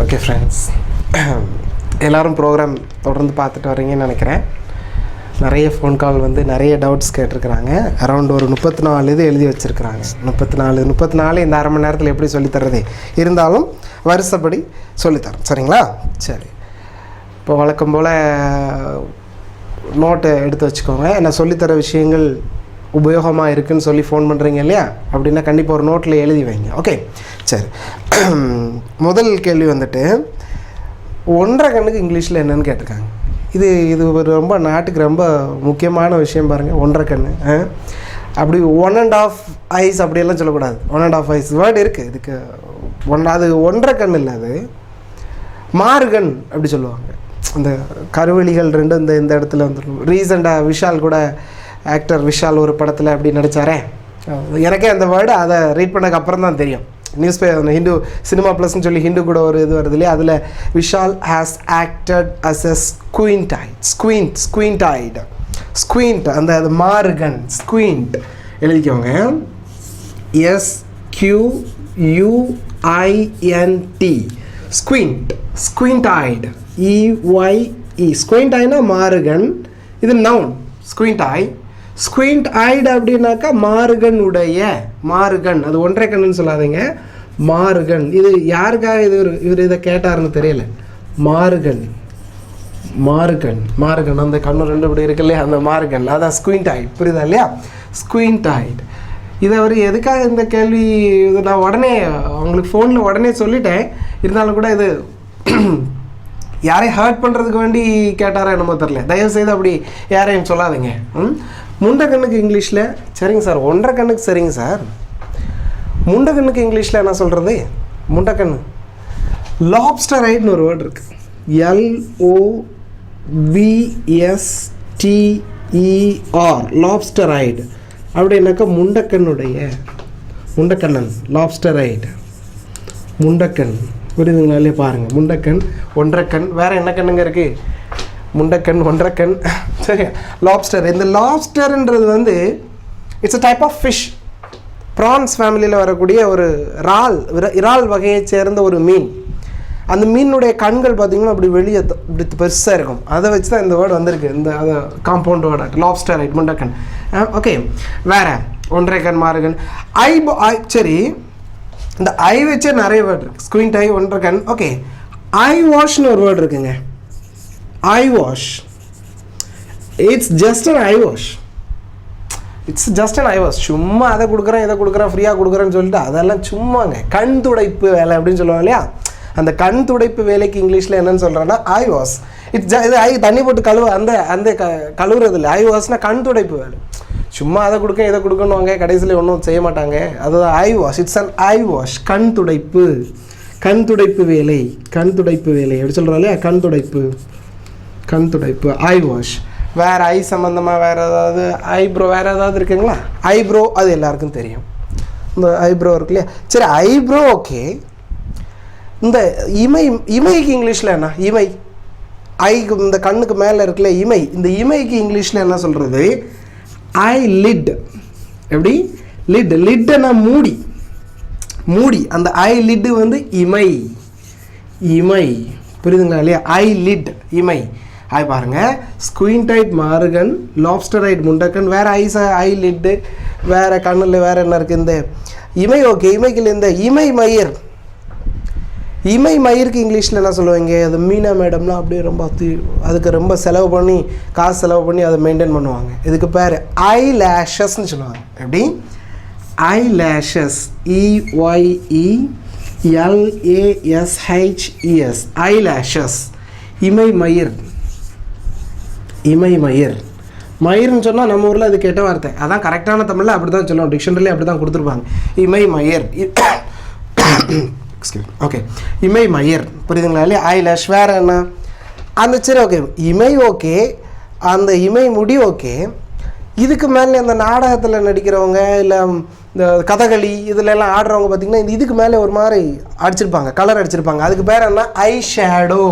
Okay friends, எல்லோரும் program தொடர்ந்து பார்த்துட்டு வரீங்கன்னு நினைக்கிறேன். நிறைய ஃபோன் கால் வந்து நிறைய டவுட்ஸ் கேட்டிருக்கிறாங்க. அரௌண்ட் ஒரு 34 இது எழுதி வச்சுருக்கிறாங்க. 34 இந்த அரை மணி நேரத்தில் எப்படி சொல்லித்தர்றது, இருந்தாலும் வருஷப்படி சொல்லித்தரேன். சரிங்களா? சரி, இப்போ வழக்கம் போல் நோட்டை எடுத்து வச்சுக்கோங்க. நான் சொல்லித்தர விஷயங்கள் உபயோகமாக இருக்குதுன்னு சொல்லி ஃபோன் பண்ணுறீங்க இல்லையா, அப்படின்னா கண்டிப்பாக ஒரு நோட்டில் எழுதி வைங்க. ஓகே, சரி. முதல் கேள்வி வந்துட்டு, ஒன்றரை கண்ணுக்கு இங்கிலீஷில் என்னென்னு கேட்டிருக்காங்க. இது ஒரு ரொம்ப நாட்டுக்கு ரொம்ப முக்கியமான விஷயம் பாருங்கள். ஒன்றரை கண் அப்படி 1.5 ஐஸ் அப்படியெல்லாம் சொல்லக்கூடாது. 1.5 ஐஸ் வேர்டு இருக்குது இதுக்கு. அது ஒன்றரை கண் இல்லை, அது மாறுகண் அப்படி சொல்லுவாங்க. இந்த கருவெளிகள் ரெண்டும் இந்த இடத்துல வந்துடும். ரீசெண்டாக விஷால் கூட, ஆக்டர் விஷால் ஒரு படத்தில் அப்படி நடித்தாரே, எனக்கே அந்த வேர்டு அதை ரீட் பண்ணதுக்கு அப்புறம் தான் தெரியும். நியூஸ் பேப்பர் ஹிந்து சினிமா ப்ளஸ்ன்னு சொல்லி ஹிந்து கூட ஒரு இது வருது இல்லையா, அதில் Vishal has acted as a squint அந்த அது மாறுகன் ஸ்குயிண்ட் எழுதிக்கோங்க. SQUINT ஸ்குயிண்ட் EYE ஸ்குயிண்ட் Aina மாறுகன். இது நவுன். ஸ்குயிண்ட் ஐடு அப்படின்னாக்கா மாறுகனுடைய, மாறுகன், அது ஒன்றரை கண்ணுன்னு சொல்லாதீங்க, மாறுகன். இது யாருக்காக இவர் இதை கேட்டாருன்னு தெரியல. மாறுகன் அந்த கண்ணு ரெண்டு இப்படி இருக்கு இல்லையா, அந்த மாறுகன், அதான் ஸ்குயிண்ட் ஐட். புரியுதா இல்லையா? ஸ்குயிண்ட் ஐட். இதை அவர் எதுக்காக இந்த கேள்வி, இது நான் உடனே அவங்களுக்கு ஃபோனில் உடனே சொல்லிட்டேன். இருந்தாலும் கூட இது யாரையும் ஹர்ட் பண்ணுறதுக்கு வேண்டி கேட்டாரா என்னமோ தெரில. தயவுசெய்து அப்படி யாரையும் சொல்லாதீங்க. முண்டை கண்ணுக்கு இங்கிலீஷில், சரிங்க சார், ஒன்றரை கண்ணுக்கு சரிங்க சார். முண்டை கண்ணுக்கு இங்கிலீஷில் என்ன சொல்கிறது? முண்டைக்கண்ணு லாப்ஸ்டர் ஐட்னு ஒரு வேர்டு இருக்குது. LOBSTER லாப்ஸ்டர் ஐடு அப்படின்னாக்கா முண்டக்கண்ணன் லாப்ஸ்டர் ஐடு முண்டக்கண். புரியுதுங்களா இல்லையா? பாருங்கள், முண்டக்கண், ஒன்றரை கண், வேறு என்ன கண்ணுங்க இருக்குது? முண்டக்கண், ஒன்றரை கண். சரியா? லாப்ஸ்டர். இந்த லாப்ஸ்டர்ன்றது வந்து it's a type of fish. Prawns ஃபேமிலியில் வரக்கூடிய ஒரு இறால் வகையை சேர்ந்த ஒரு மீன். அந்த மீனுடைய கண்கள் பார்த்திங்கன்னா அப்படி வெளியே இப்படி பெருசாக இருக்கும். அதை வச்சு தான் இந்த வேர்டு வந்திருக்கு, இந்த அதை காம்பவுண்ட் வேர்டு லாப்ஸ்டர் ரைட், முண்டக்கண். ஓகே, வேறு ஒன்றரை கண், மாறுகண், சரி. இந்த ஐ வச்சே நிறைய வேர்டு இருக்குது. ஸ்குயிண்ட் ஐ, ஒன்றரை கண். ஓகே, ஐ வாஷ்னு ஒரு வேர்டு இருக்குங்க. Eye wash. It's just an eye wash. சும்மா அதை கொடுக்குறேன், இதை கொடுக்குறேன், ஃப்ரீயாக கொடுக்குறேன்னு சொல்லிட்டு அதெல்லாம் சும்மாங்க. கண் துடைப்பு வேலை அப்படின்னு சொல்லுவாங்க இல்லையா, அந்த கண் துடைப்பு வேலைக்கு இங்கிலீஷில் என்னன்னு சொல்கிறேன்னா ஐ வாஷ். இது ஐ தண்ணி போட்டு அந்த கழுவுறது இல்லை. ஐ வாஷ்னா கண் துடைப்பு வேலை. சும்மா அதை கொடுக்க, இதை கொடுக்கணுவாங்க, கடைசியில் ஒன்றும் செய்ய மாட்டாங்க. அதுதான் eye wash. It's an eye wash. கண் துடைப்பு வேலை எப்படி சொல்கிறோம் இல்லையா, கண் துடைப்பு ஐ வாஷ். வேறு ஐ சம்மந்தமாக வேறு ஏதாவது ஐப்ரோ வேறு ஏதாவது இருக்குங்களா? ஐப்ரோ அது எல்லாருக்கும் தெரியும், இந்த ஐப்ரோ இருக்கு இல்லையா. சரி, ஐப்ரோ ஓகே. இந்த இமைக்கு இங்கிலீஷில் என்ன? ஐக்கு இந்த கண்ணுக்கு மேலே இருக்குல்ல இமை, இந்த இமைக்கு இங்கிலீஷில் என்ன சொல்கிறது? ஐ லிட். எப்படி? லிட்னா மூடி. அந்த ஐ லிட்டு வந்து இமை. புரியுதுங்களா இல்லையா? ஐ லிட் இமை. ஐ பாருங்கள், ஸ்குயிண்ட் மாறுகன், லாப்ஸ்டர் ஐட் முண்டக்கன், வேறு ஐ லிட்டு, வேறு கண்ணில் வேறு என்ன இருக்குது? இந்த இமை. ஓகே, இமைக்குள்ள இந்த இமை மயிருக்கு இங்கிலீஷில் என்ன சொல்லுவாங்க? அது மீனா மேடம்லாம் அப்படியே ரொம்ப அதுக்கு ரொம்ப காசு செலவு பண்ணி அதை மெயின்டைன் பண்ணுவாங்க. இதுக்கு பேர் ஐ லேஷஸ்ன்னு சொல்லுவாங்க. எப்படி? ஐ லேஷஸ், EYELASHES ஐ லேஷஸ். இமை மயிர்னு சொன்னால் நம்ம ஊரில் அது கெட்ட வார்த்தை. அதான் கரெக்டான தமிழில் அப்படி தான் சொல்லுவோம். டிக்ஷனரியில் அப்படி தான் கொடுத்துருப்பாங்க. இமை மயிர். ஓகே, இமை மயிர். புரியுதுங்களா இல்லையா? ஐ லேஷ். வேறு என்ன? அந்த சரி, ஓகே, இமை ஓகே, அந்த இமை முடி ஓகே. இதுக்கு மேலே அந்த நாடகத்தில் நடிக்கிறவங்க, இல்லை இந்த கதகளி இதில் எல்லாம் ஆடுறவங்க பார்த்திங்கன்னா இதுக்கு மேலே ஒரு மாதிரி அடிச்சிருப்பாங்க, கலர் அடிச்சிருப்பாங்க. அதுக்கு பேர் என்ன? Eye shadow.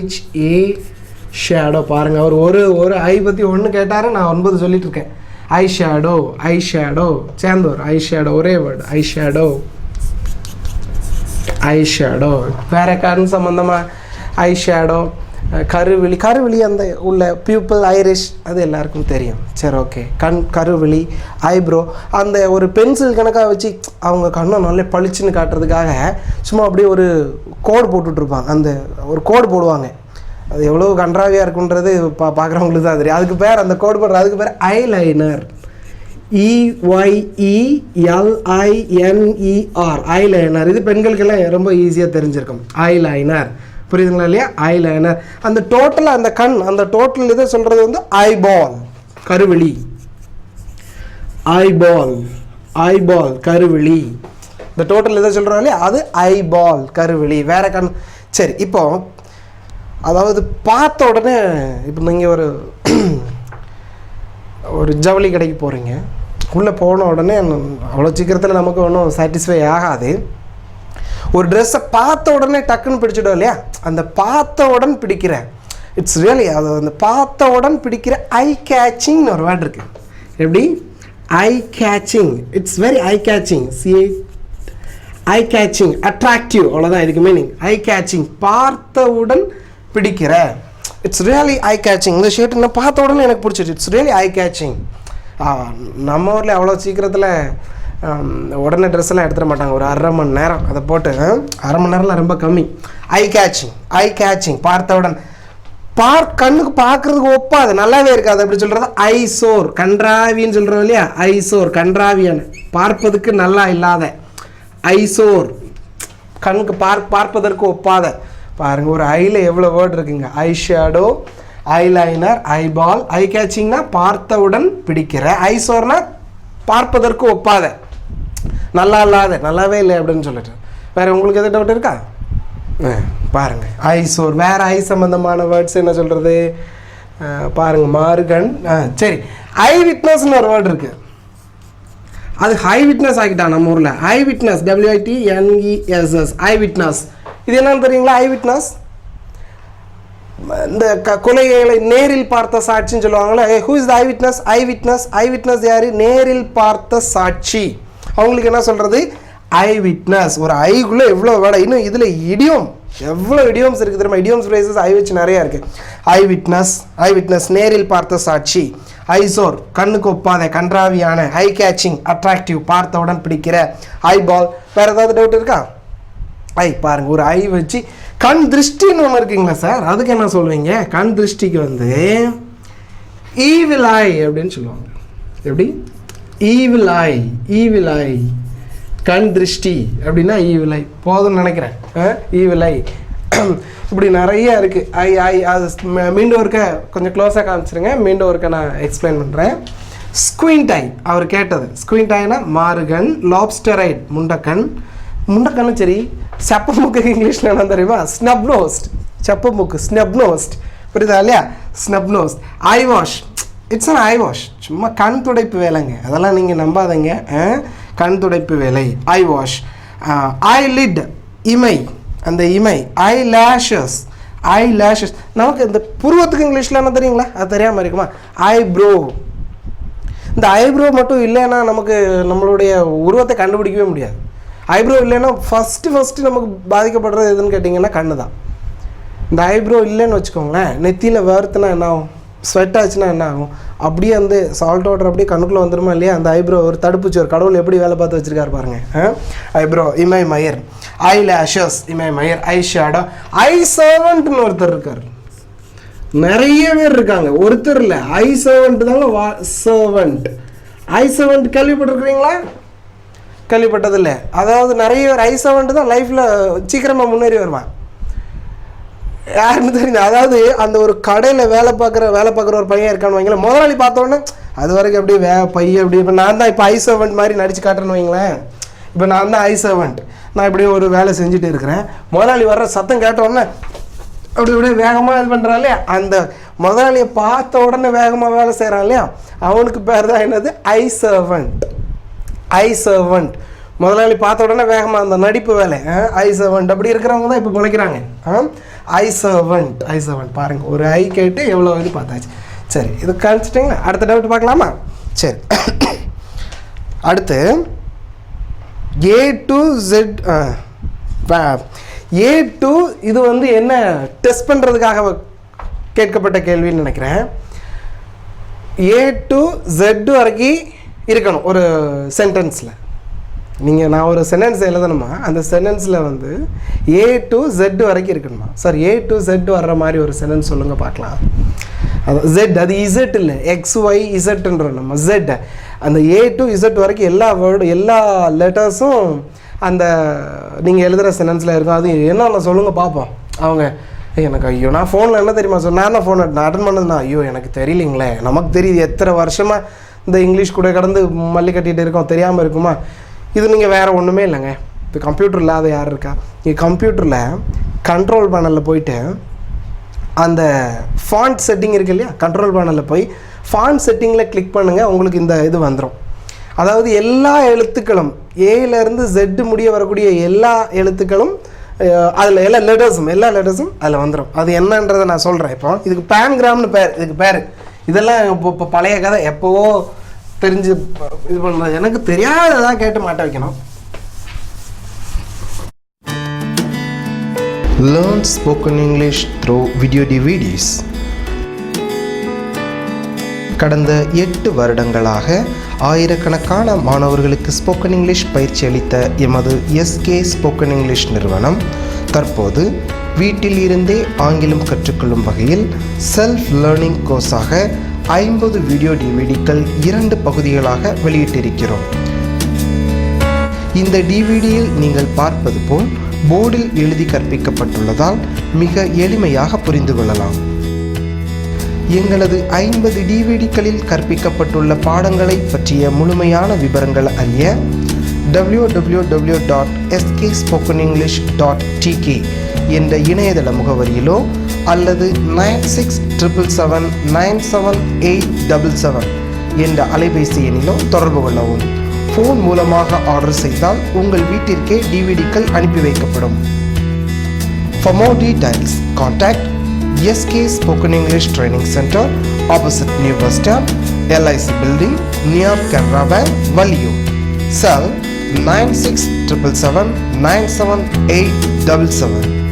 SHA shadow. பாருங்கள், அவர் ஒரு ஐ பற்றி ஒன்று கேட்டார், நான் 9 சொல்லிட்டு இருக்கேன். ஐ ஷேடோ, ஐ ஷேடோ சேர்ந்து வரும். ஐ ஷேடோ ஒரே word, eye shadow, eye shadow. வேறு கண் சம்மந்தமாக ஐ ஷேடோ, கருவிழி. கருவிழி அந்த உள்ள பியூப்பிள், ஐரிஷ், அது எல்லாருக்கும் தெரியும். சரி, ஓகே. கருவிழி, ஐப்ரோ, அந்த ஒரு பென்சில் கணக்காக வச்சு அவங்க கண்ணை நல்லா பளிச்சுன்னு காட்டுறதுக்காக சும்மா அப்படியே ஒரு கோடு போட்டுட்ருப்பாங்க. அந்த ஒரு கோடு போடுவாங்க. அது எவ்வளோ கன்றாவியாக இருக்குன்றது பார்க்குறவங்களுக்கு தான் தெரியும். அதுக்கு பேர், அந்த கோடு போடுற அதுக்கு பேர் ஐலைனர். EYELINER, eyeliner. இது பெண்களுக்கெல்லாம் ரொம்ப ஈஸியாக தெரிஞ்சிருக்கும். ஐலைனர், புரியுதுங்களா இல்லையா? ஐலைனர். அந்த டோட்டலாக அந்த கண், அந்த டோட்டல் இதை சொல்கிறது வந்து ஐபால், கருவிழி. ஐபால், ஐபால், கருவிழி. இந்த டோட்டல் இதை சொல்கிறோம் இல்லையா, அது ஐபால், கருவிழி. வேற கண். சரி, இப்போ அதாவது பார்த்த உடனே, இப்போ நீங்கள் ஒரு ஜவுளி கடைக்கு போகிறீங்க. உள்ளே போன உடனே அவ்வளோ சீக்கிரத்தில் நமக்கு ஒன்றும் சாட்டிஸ்ஃபை ஆகாது. ஒரு ட்ரெஸ்ஸை பார்த்த உடனே டக்குன்னு பிடிச்சிடும் இல்லையா? அந்த பார்த்த உடன் பிடிக்கிற, இட்ஸ் ரியலி, அது அந்த பார்த்த உடன் பிடிக்கிற ஐ கேச்சிங்னு ஒரு வேர்டு இருக்குது. எப்படி? Eye catching. It's very eye catching. Eye catching, attractive, அவ்வளோதான் இதுக்கு மீனிங். ஐ கேச்சிங், பார்த்தவுடன் பிடிக்கிற. It's really eye catching. இந்த ஷர்ட் நான் பார்த்த உடனே எனக்கு பிடிச்சிச்சு. It's really eye catching. நம்ம ஊரில் அவ்வளோ சீக்கிரத்தில் உடனே ட்ரெஸ்ஸெல்லாம் எடுத்துட மாட்டாங்க. ஒரு 1/2 மணி நேரம் அதை போட்டு, 1/2 மணி நேரம்லாம் ரொம்ப கம்மி. ஐ கேச்சிங், ஐ கேச்சிங், பார்த்தவுடன். கண்ணுக்கு பார்க்குறதுக்கு ஒப்பாது, நல்லாவே இருக்காது. அப்படி சொல்கிறது ஐசோர், கன்றாவின்னு சொல்கிறோம் இல்லையா? ஐசோர், கன்றாவியான, பார்ப்பதுக்கு நல்லா இல்லாத. ஐசோர், கண்ணுக்கு பார்ப்பதற்கு ஒப்பாத. பாருங்கள், ஒரு ஐயில் எவ்வளோ வேர்டு இருக்குங்க. Eye shadow, eyeliner, eyeball. Eye கேச்சிங்னா பார்த்தவுடன் பிடிக்கிற. ஐசோர்னா பார்ப்பதற்கு ஒப்பாத, நல்லா இல்லாத, நல்லாவே இல்லை அப்படின்னு சொல்லிட்டு. வேறு உங்களுக்கு எதாவது டவுட் இருக்கா? பாருங்கள், ஐசோர். வேறு ஐ சம்மந்தமான வேர்ட்ஸ் என்ன சொல்கிறது பாருங்கள். மார்கன். சரி, ஐ விட்னஸ்ன்னு ஒரு வேர்டு இருக்குது. அது ஐ விட்னஸ் ஆகிட்டான் நம்ம ஊரில். ஐ விட்னஸ், WITNESS, ஐ விட்னஸ். இது என்னன்னு தெரியுங்களா? ஐ விட்னஸ் இந்த கொலைகளை நேரில் பார்த்த சாட்சின்னு சொல்லுவாங்களே. Who is the I witness? I witness. I witness யார்? நேரில் பார்த்த சாட்சி. அவங்களுக்கு என்ன சொல்கிறது? ஐ விட்னஸ். ஒரு ஐக்குள்ளே எவ்வளோ வேலை. இன்னும் இதில் இடியோம், எவ்வளோ இடியோம்ஸ் இருக்குது தெரியுமா? இடியோம்ஸ் ஃப்ரேசஸ் ஐ வச்சு நிறையா இருக்குது. ஐ விட்னஸ், ஐ விட்னஸ், நேரில் பார்த்த சாட்சி. ஐசோர், கண்ணுக்கு ஒப்பாத, கன்றாவியான. ஐ கேச்சிங், அட்ராக்டிவ், பார்த்தவுடன் பிடிக்கிற. ஐபால். வேறு ஏதாவது டவுட் இருக்கா? ஐ பாருங்கள், ஒரு ஐ வச்சு. கண் திருஷ்டின்னு ஒன்று இருக்குங்களா சார்? அதுக்கு என்ன சொல்லுவீங்க? கண் திருஷ்டிக்கு வந்து ஈவில் ஐ அப்படின்னு சொல்லுவாங்க. எப்படி? ஈவில் ஐ, ஈவில் ஐ, கண் திருஷ்டி அப்படின்னா ஈவில் ஐ. போதும்னு நினைக்கிறேன். ஈவில் ஐ இப்படி நிறைய இருக்குது. அது மீண்டும் ஒருக்க கொஞ்சம் க்ளோஸாக காமிச்சிருங்க. மீண்டும் ஒருக்க நான் எக்ஸ்பிளைன் பண்ணுறேன். ஸ்குவிண்ட் ஐ, அவர் கேட்டது. ஸ்குவிண்ட் ஐனா மார்கன். லாப்ஸ்டர் ஐ, முண்டக்கண். முண்டக்கண்ணு சரி. செப்ப மூக்கு இங்கிலீஷில் என்ன தெரியுமா? Snub nosed. செப்ப மூக்கு, ஸ்னப் நோஸ்ட். புரியுதா இல்லையா? Snub nosed. I wash, it's an eye wash. சும்மா கண் துடைப்பு வேலைங்க, அதெல்லாம் நீங்கள் நம்பாதீங்க. கண் துடைப்பு வேலை, ஐ வாஷ். ஐ லிட், இமை, அந்த இமை. ஐ லேஷஸ், ஐ லேஷஸ். நமக்கு இந்த புருவத்துக்கு இங்கிலீஷில் என்ன தெரியுங்களா? அது தெரியாமல் இருக்குமா? ஐப்ரோ. இந்த ஐப்ரோ மட்டும் இல்லைன்னா நமக்கு நம்மளுடைய உருவத்தை கண்டுபிடிக்கவே முடியாது. ஐப்ரோ இல்லைன்னா ஃபஸ்ட்டு நமக்கு பாதிக்கப்படுறது எதுன்னு கேட்டிங்கன்னா கண்ணு தான். இந்த ஐப்ரோ இல்லைன்னு வச்சுக்கோங்களேன், நெத்தியில் வேர்த்துனா என்ன ஆகும்? ஸ்வெட் ஆச்சுன்னா என்ன ஆகும்? அப்படியே வந்து சால்ட் வாட்டர் அப்படியே கண்ணுக்குள்ளே வந்துடுமா இல்லையா? அந்த ஐப்ரோ ஒரு தடுப்புச்சு, ஒரு கடவுள் எப்படி வேலை பார்த்து வச்சுருக்காரு பாருங்கள். ஐப்ரோ, இமை மயர். ஐ லேஷஸ், இமை மயர். Eye shadow. ஐ சர்வன்ட்னு ஒருத்தர் இருக்கார். நிறைய பேர் இருக்காங்க, ஒருத்தர் இல்லை. ஐ சர்வன்ட் தாங்க. சர்வன்ட், ஐ சர்வன்ட் கேள்விப்பட்டிருக்கிறீங்களா? கேள்விப்பட்டதில்லை. அதாவது நிறைய பேர் ஐ சர்வன்ட் தான் லைஃப்பில் சீக்கிரமாக முன்னேறி வருவான். யாருன்னு தெரியுது? அதாவது அந்த ஒரு கடையில் வேலை பார்க்குற ஒரு பையன் இருக்கான்னு வைங்களேன். முதலாளி பார்த்தோன்னே அது வரைக்கும் அப்படியே பையன் அப்படி. இப்போ நான் தான் இப்போ ஐ சர்வன்ட் மாதிரி நடிச்சு காட்டுறேன்னு வைங்களேன். இப்போ நான் தான் ஐ சர்வன்ட், நான் இப்படியே ஒரு வேலை செஞ்சுட்டு இருக்கிறேன். முதலாளி வர்ற சத்தம் கேட்டோடனே அப்படியே வேகமாக இது பண்ணுறான் இல்லையா? அந்த முதலாளியை பார்த்த உடனே வேகமாக வேலை செய்கிறான் இல்லையா? அவனுக்கு பேர் தான் என்னது? ஐ சர்வன்ட். ஐ சர்வன்ட். முதலாளி பார்த்த உடனே வேகமாக அந்த நடிப்பு வேலை, ஐ சர்வன்ட். அப்படி இருக்கிறவங்க தான் இப்போ பிழைக்கிறாங்க. ஐ சர்வன்ட், ஐ சர்வன்ட். பாருங்கள், ஒரு ஐ கேட்டு எவ்வளோ இது பார்த்தாச்சு. சரி, இது காமிச்சிட்டிங்களா? அடுத்த டவுட் பார்க்கலாமா? சரி, அடுத்து A to Z. A to இது வந்து என்ன டெஸ்ட் பண்ணுறதுக்காக கேட்கப்பட்ட கேள்வின்னு நினைக்கிறேன். A to Z வரைக்கும் இருக்கணும் ஒரு சென்டென்ஸில். நான் ஒரு சென்டென்ஸ் எழுதணுமா, அந்த சென்டென்ஸில் வந்து A to Z வரைக்கும் இருக்கணுமா? சார் A to Z வர்ற மாதிரி ஒரு சென்டென்ஸ் சொல்லுங்கள் பார்க்கலாம். அது Z, அது Z இல்லை, XYZன்ற நம்ம Z. அந்த A to Z வரைக்கும் எல்லா வேர்டும் எல்லா லெட்டர்ஸும் அந்த நீங்கள் எழுதுகிற சென்டென்ஸில் இருக்கும். அது என்னென்ன சொல்லுங்கள் பார்ப்போம். அவங்க எனக்கு ஐயோ நான் ஃபோனில் என்ன தெரியுமா சார், நான் ஃபோன் அட்டன் பண்ணதுன்னா ஐயோ எனக்கு தெரியலிங்களே. நமக்கு தெரியுது எத்தனை வருஷமாக இந்த இங்கிலீஷ் கூட கடந்து மல்லி கட்டிகிட்டு இருக்கோம், தெரியாமல் இருக்குமா? இது நீங்கள் வேறு ஒன்றுமே இல்லைங்க. இப்போ கம்ப்யூட்டர் இல்லாத யார் இருக்கா? நீங்கள் கம்ப்யூட்டரில் கண்ட்ரோல் பேனலில் போயிட்டு அந்த ஃபாண்ட் செட்டிங் இருக்குது இல்லையா, கண்ட்ரோல் பேனலில் போய் ஃபாண்ட் செட்டிங்கில் கிளிக் பண்ணுங்கள், உங்களுக்கு இந்த இது வந்துடும். அதாவது எல்லா எழுத்துக்களும் ஏலேருந்து Z முடிய வரக்கூடிய எல்லா எழுத்துக்களும் அதில் எல்லா லெட்டர்ஸும் அதில் வந்துடும். அது என்னன்றதை நான் சொல்கிறேன். இப்போ இதுக்கு பேன்கிராம்னு பேர், இதுக்கு பேர். இதெல்லாம் இப்போ பழைய கதை, எப்போவோ தெரிஞ்சு இது பண்ணுறது. எனக்கு தெரியாததான் கேட்டு மாட்ட வைக்கணும். Learn spoken English through video DVDs. கடந்த 8 வருடங்களாக ஆயிரக்கணக்கான மாணவர்களுக்கு ஸ்போக்கன் இங்கிலீஷ் பயிற்சி அளித்த எமது SK ஸ்போக்கன் இங்கிலீஷ் நிறுவனம் தற்போது வீட்டில் இருந்தே ஆங்கிலம் கற்றுக்கொள்ளும் வகையில் செல்ஃப் லேர்னிங் கோர்ஸாக 50 வீடியோ டிவிடிக்கள் 2 பகுதிகளாக வெளியிட்டிருக்கிறோம். இந்த டிவிடியில் நீங்கள் பார்ப்பது போல் போர்டில் எழுதி கற்பிக்கப்பட்டுள்ளதால் மிக எளிமையாக புரிந்து கொள்ளலாம். எங்களது 50 டிவிடிக்களில் கற்பிக்கப்பட்டுள்ள பாடங்களை பற்றிய முழுமையான விவரங்கள் அறிய www.skspokenenglish.tk என்ற இணையதள முகவரியிலோ அல்லது 9677977877 என்ற அலைபேசி எண்ணிலோ தொடர்பு கொள்ளவும். ஃபோன் மூலமாக ஆர்டர் செய்தால் உங்கள் வீட்டிற்கே டிவிடிக்கள் அனுப்பி வைக்கப்படும். For more details, contact SK Spoken English Training Center, opposite New Bus Stand, LIC Building, near Canara Bank, Valiur. Cell 9677797877.